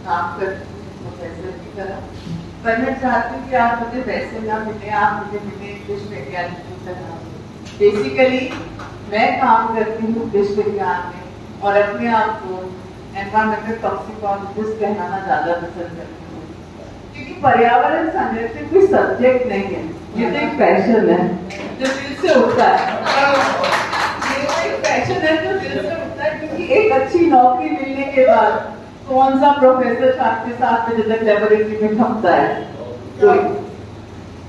काम करती हूँ प्रोफेसर की तरह। पर मैं चाहती हूँ कि आप मुझे वैसे ना मिले, आप मुझे मिले विश्व वैज्ञानिक की तरह। बेसिकली मैं काम करती हूँ विश्व विज्ञान में और अपने आप को एनवायरमेंटल टॉक्सिकोलॉजिस्ट कहलाना ज़्यादा पसंद करती हूँ, क्योंकि पर्यावरण संरक्षण कोई सब्जेक्ट नहीं है, ये तो एक पैशन है जो दिल से उठता है। ये तो एक पैशन है जो दिल से उठता है, क्योंकि एक अच्छी नौकरी मिलने के बाद कौन सा प्रोफेसर 7 से 7 बजे तक लेबोरेटरी में खपता है? कोई।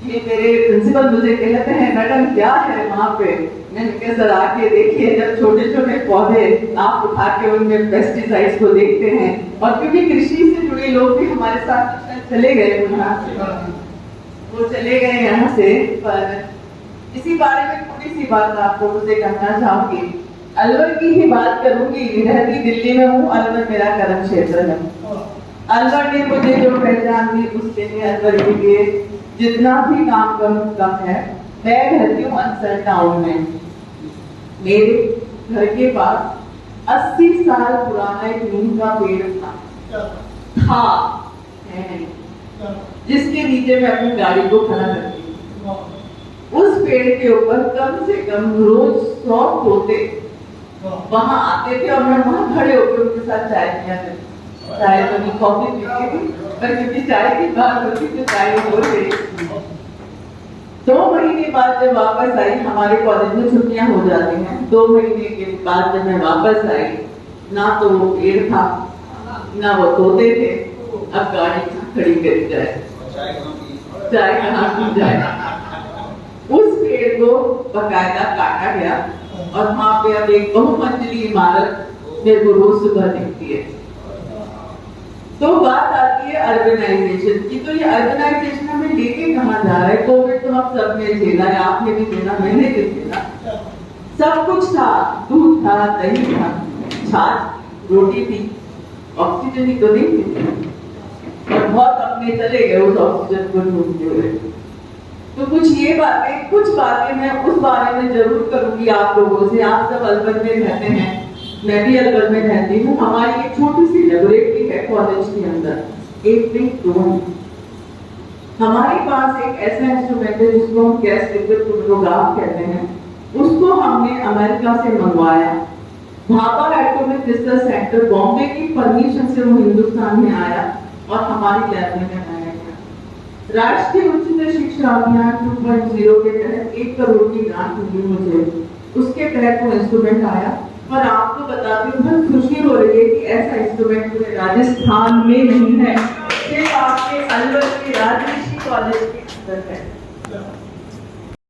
ये मेरे प्रिंसिपल मुझे कहते हैं मैडम क्या है वहाँ पे। मैंने कहा सर आके देखिए, जब छोटे छोटे पौधे आप उठा के उनमें पेस्टिसाइड्स को देखते हैं, और क्योंकि कृषि से जुड़े लोग भी हमारे साथ चले गए वो चले गए यहाँ से। पर इसी बारे में थोड़ी सी बात आपको मुझे कहना चाहूंगी। अलवर की ही बात करूंगी, रहती दिल्ली में हूँ, अलवर मेरा कर्म क्षेत्र है। अलवर ने मुझे जो पहचान दी उसके लिए अलवर के लिए जितना भी काम करूँ कम है। मैं रहती हूँ अंसर टाउन में। मेरे घर के पास 80 साल पुराना एक नीम का पेड़ था जिसके नीचे मैं अपनी गाड़ी को खड़ा करती हूँ। उस पेड़ के ऊपर कम से कम रोज 100 तोते वहां आते थे और मैं वहां खड़े होकर उनके साथ चाय पिया करती। चाय तो नहीं, कॉफी पीती थी, पर क्योंकि चाय की बात होती तो चाय हो गई। 2 महीने बाद जब वापस आई, हमारे कॉलेज में छुट्टियां हो जाती हैं, 2 महीने के बाद जब मैं वापस आई, ना तो वो पेड़ था ना वो तोते थे। अब गाड़ी खड़ी करी जाए, चाय कहाँ पी जाए। उस पेड़ को बकायदा काटा गया और वहां पे अब एक बहुमंजिली इमारत मेरे को रोज सुबह दिखती है। तो बात आती है अर्बनाइजेशन की। तो ये अर्बनाइजेशन हमें लेके कहाँ जा रहा है? कोविड तो हम सब ने झेला है, आपने भी झेला, मैंने भी झेला। सब कुछ था, दूध था, दही था, छाछ रोटी थी, ऑक्सीजन ही तो नहीं थी, और बहुत अपने चले गए उस ऑक्सीजन को ढूंढते हुए। तो कुछ बातें मैं उस बारे में जरूर करूंगी आप लोगों से। आप सब अलवर में रहते हैं, मैं भी अलवर में रहती हूँ। हमारी एक छोटी सी लेबोरेटरी है कॉलेज के अंदर, एक नहीं 2। हमारे पास एक ऐसा इंस्ट्रूमेंट है जिसको हम गैस लिक्विड क्रोमैटोग्राफ कहते हैं। उसको हमने अमेरिका से मंगवाया। Bhabha atomic research centre Bombay की परमिशन से वो हिंदुस्तान में आया और हमारी लैब में बनाया गया। राष्ट्रीय उच्चतर शिक्षा अभियान 2.0 के तहत 1 करोड़ की ग्रांट मिली मुझे। उसके तहत वो इंस्ट्रूमेंट आया और आपको बताती हूँ बहुत खुशी हो रही है कि ऐसा इंस्ट्रूमेंट पूरे राजस्थान में नहीं है, सिर्फ आपके अलवर के राजऋषि कॉलेज के अंदर है।